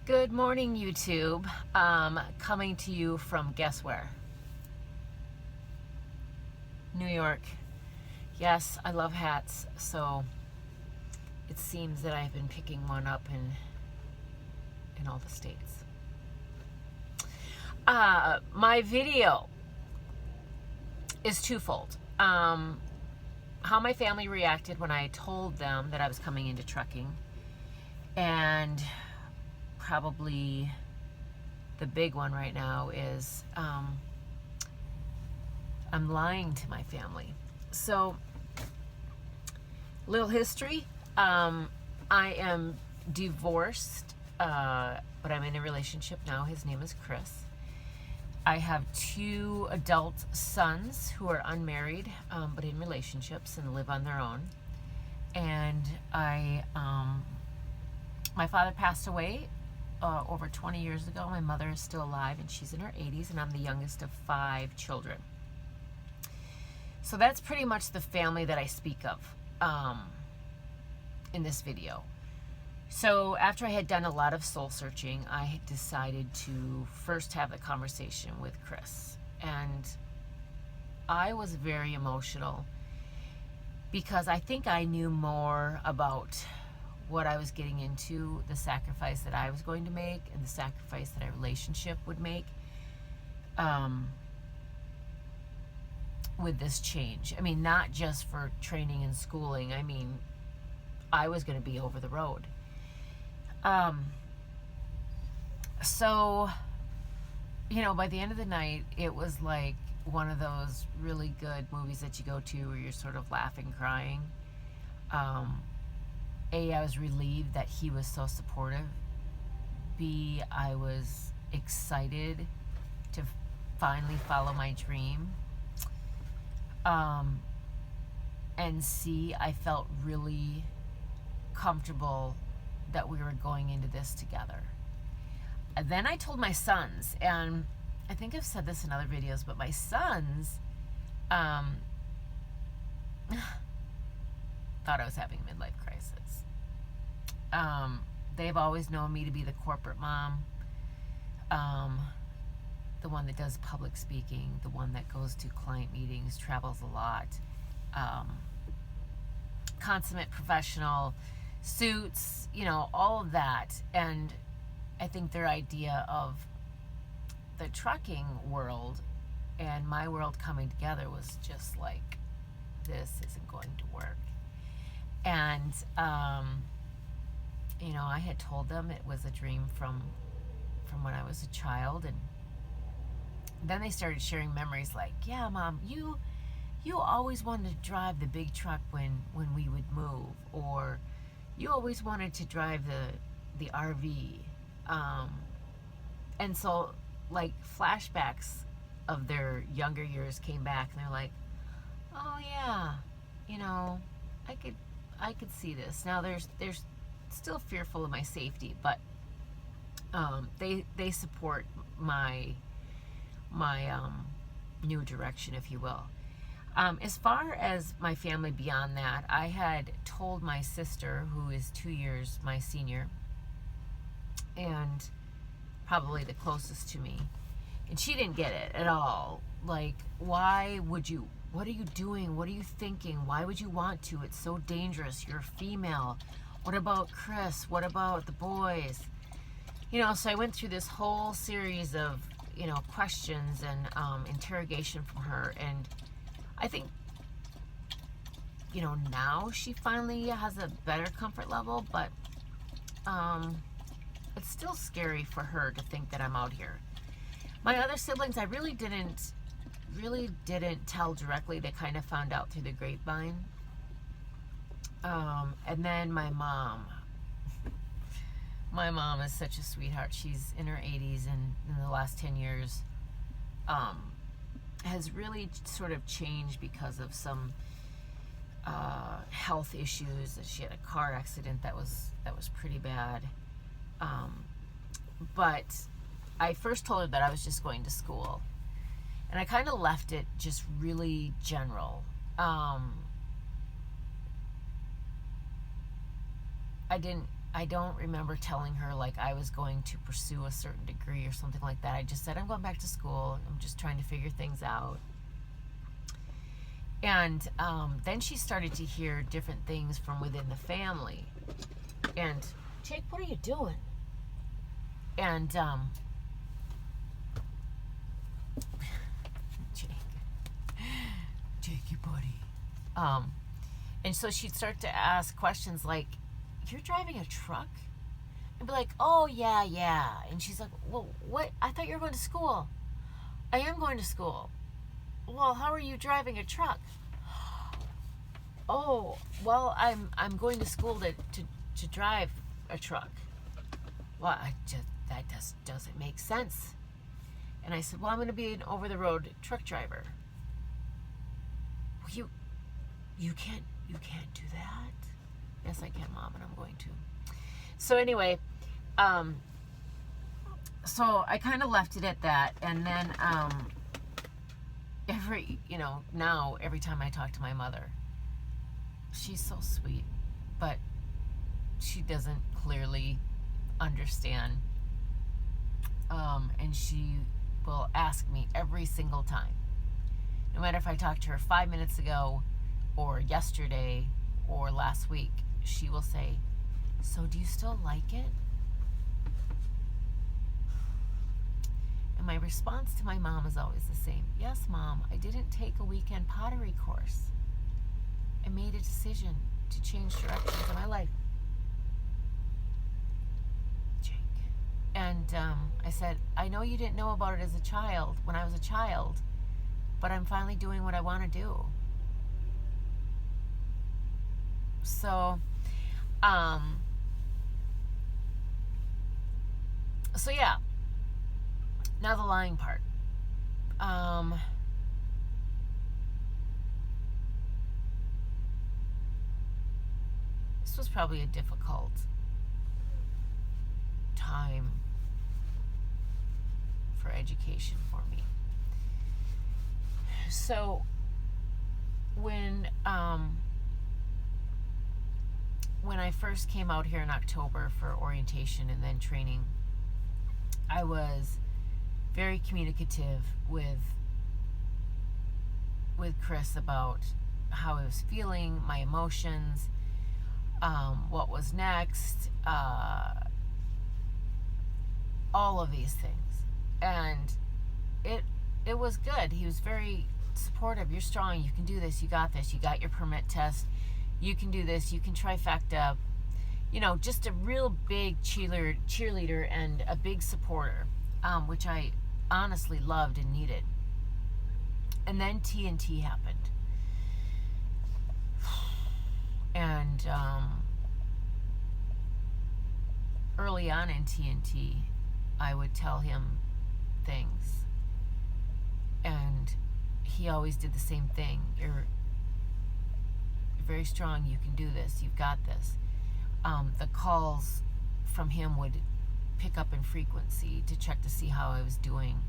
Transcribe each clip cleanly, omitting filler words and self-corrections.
Good morning, YouTube. Coming to you from guess where? New York. Yes, I love hats, so it seems that I've been picking one up in all the states. My video is twofold. How my family reacted when I told them that I was coming into trucking, and probably the big one right now is I'm lying to my family. So, little history. I am divorced, but I'm in a relationship now. His name is Chris. I have two adult sons who are unmarried, but in relationships and live on their own. And my father passed away over 20 years ago. My mother is still alive, and she's in her 80s, and I'm the youngest of 5 children. So that's pretty much the family that I speak of in this video. So after I had done a lot of soul searching, I decided to first have the conversation with Chris. And I was very emotional because I think I knew more about what I was getting into, the sacrifice that I was going to make, and the sacrifice that our relationship would make with this change. I mean, not just for training and schooling. I mean, I was going to be over the road. So, by the end of the night, it was like one of those really good movies that you go to where you're sort of laughing, crying. A, I was relieved that he was so supportive. B, I was excited to finally follow my dream. And C, I felt really comfortable that we were going into this together. And then I told my sons, and I think I've said this in other videos, but my sons thought I was having a midlife crisis. They've always known me to be the corporate mom, the one that does public speaking, the one that goes to client meetings, travels a lot, consummate professional, suits, all of that. And I think their idea of the trucking world and my world coming together was just like, this isn't going to work. And I had told them it was a dream from when I was a child. And then they started sharing memories like, yeah, Mom, you always wanted to drive the big truck when we would move, or you always wanted to drive the RV. And so, like, flashbacks of their younger years came back, and they're like, oh yeah, I could see this. Now they're still fearful of my safety, but they support my new direction, if you will. As far as my family beyond that, I had told my sister, who is 2 years my senior, and probably the closest to me, and she didn't get it at all. Like, why would you? What are you doing? What are you thinking? Why would you want to? It's so dangerous. You're a female. What about Chris? What about the boys? So I went through this whole series of, questions and interrogation from her. And I think, now she finally has a better comfort level, but it's still scary for her to think that I'm out here. My other siblings, I really didn't tell directly. They kind of found out through the grapevine. And then my mom is such a sweetheart. She's in her 80s, and in the last 10 years has really sort of changed because of some health issues. She had a car accident that was pretty bad. But I first told her that I was just going to school, and I kind of left it just really general. I didn't I don't remember telling her like I was going to pursue a certain degree or something like that. I just said, I'm going back to school. I'm just trying to figure things out. And then she started to hear different things from within the family. And, Jake, what are you doing? And, Jakey buddy. And so she'd start to ask questions like, you're driving a truck? And be like, oh, yeah. And she's like, well, what? I thought you were going to school. I am going to school. Well, how are you driving a truck? Oh, well, I'm going to school to drive a truck. Well, that doesn't make sense. And I said, well, I'm going to be an over-the-road truck driver. Well, you can't do that. Yes, I can, Mom, and I'm going to. So anyway, so I kind of left it at that, and then now every time I talk to my mother, she's so sweet, but she doesn't clearly understand, and she will ask me every single time, no matter if I talked to her 5 minutes ago or yesterday or last week, she will say, so do you still like it? And my response to my mom is always the same. Yes, Mom, I didn't take a weekend pottery course. I made a decision to change directions in my life. Jake. And I said, I know you didn't know about it as a child, when I was a child, but I'm finally doing what I want to do. So, yeah. Now the lying part. This was probably a difficult time for education for me. So when I first came out here in October for orientation and then training, I was very communicative with Chris about how I was feeling, my emotions, what was next, all of these things. And it was good. He was very supportive. You're strong. You can do this. You got this. You got your permit test. You can do this. You can trifecta. Just a real big cheerleader and a big supporter, which I honestly loved and needed. And then TNT happened. And early on in TNT, I would tell him things, and he always did the same thing. You're very strong. You can do this. You've got this. The calls from him would pick up in frequency to check to see how I was doing,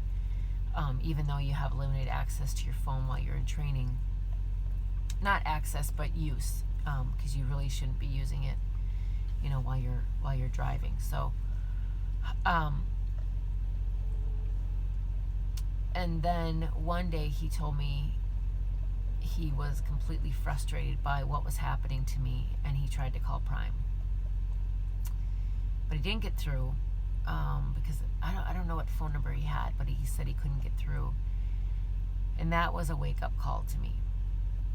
even though you have limited access to your phone while you're in training. Not access, but use, because you really shouldn't be using it, while you're driving. So, and then one day he told me he was completely frustrated by what was happening to me, and he tried to call Prime, but he didn't get through, because I don't know what phone number he had, but he said he couldn't get through. And that was a wake-up call to me.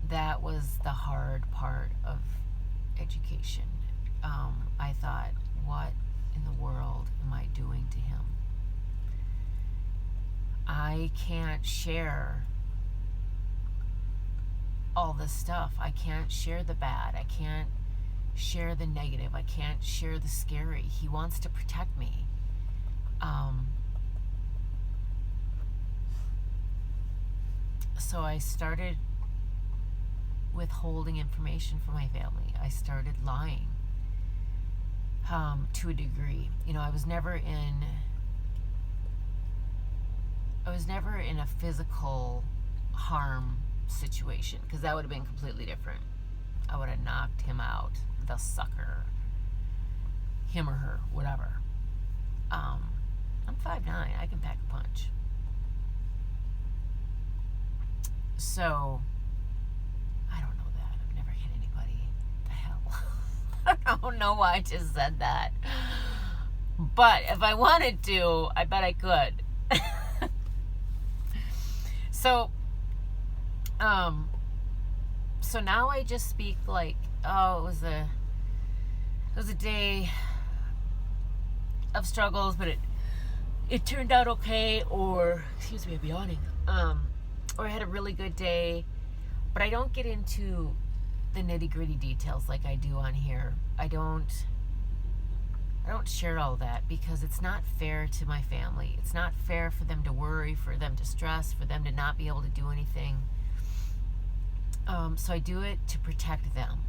That was the hard part of education. I thought, what in the world am I doing to him? I can't share all this stuff. I can't share the bad. I can't share the negative. I can't share the scary. He wants to protect me. So I started withholding information from my family. I started lying, to a degree. I was never in a physical harm situation, because that would have been completely different. I would have knocked him out, the sucker. him or her, whatever. I'm 5'9". I can pack a punch. So, I don't know that. I've never hit anybody. The hell? I don't know why I just said that. But if I wanted to, I bet I could. So, so now I just speak like, oh, it was a day of struggles, but it turned out okay, or, excuse me, I'm yawning, or I had a really good day, but I don't get into the nitty-gritty details like I do on here. I don't share all that because it's not fair to my family. It's not fair for them to worry, for them to stress, for them to not be able to do anything. So I do it to protect them.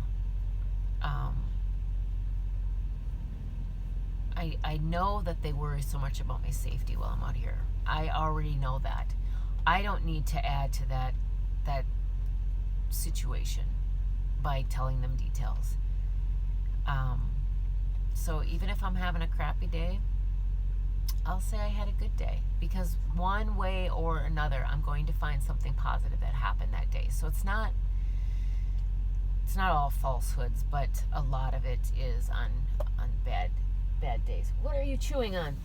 I know that they worry so much about my safety while I'm out here. I already know that. I don't need to add to that situation by telling them details. So even if I'm having a crappy day, I'll say I had a good day, because one way or another I'm going to find something positive that happened that day. So it's not all falsehoods, but a lot of it is on bad days. What are you chewing on?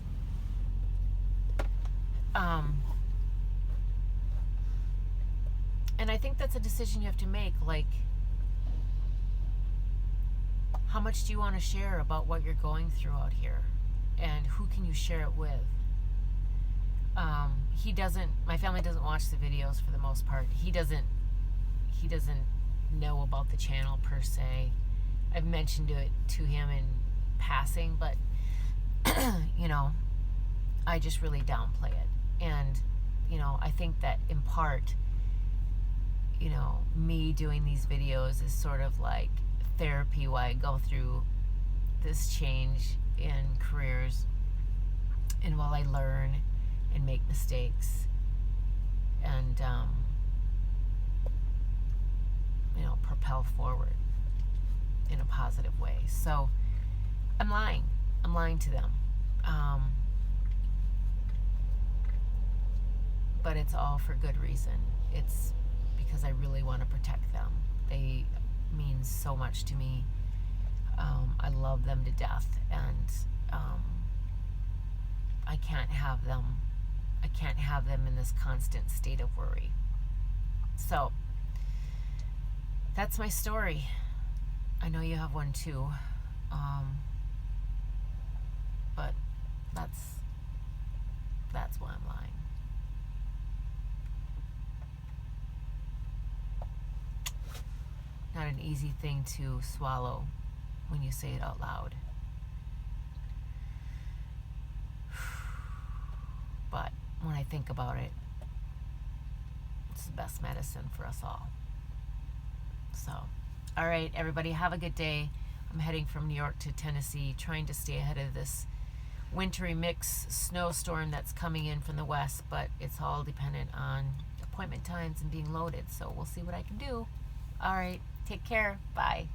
And I think that's a decision you have to make, like, how much do you want to share about what you're going through out here? And who can you share it with? My family doesn't watch the videos for the most part. He doesn't know about the channel per se. I've mentioned it to him in passing, but I just really downplay it. And I think that in part, me doing these videos is sort of like therapy while I go through this change in careers, and while I learn and make mistakes and propel forward in a positive way. So I'm lying to them, but it's all for good reason. It's because I really want to protect them. They mean so much to me. I love them to death, and I can't have them in this constant state of worry. So that's my story. I know you have one too, but that's why I'm lying. Not an easy thing to swallow when you say it out loud. But when I think about it, it's the best medicine for us all. So, all right, everybody, have a good day. I'm heading from New York to Tennessee, trying to stay ahead of this wintry mix snowstorm that's coming in from the west, but it's all dependent on appointment times and being loaded. So we'll see what I can do. All right, take care. Bye.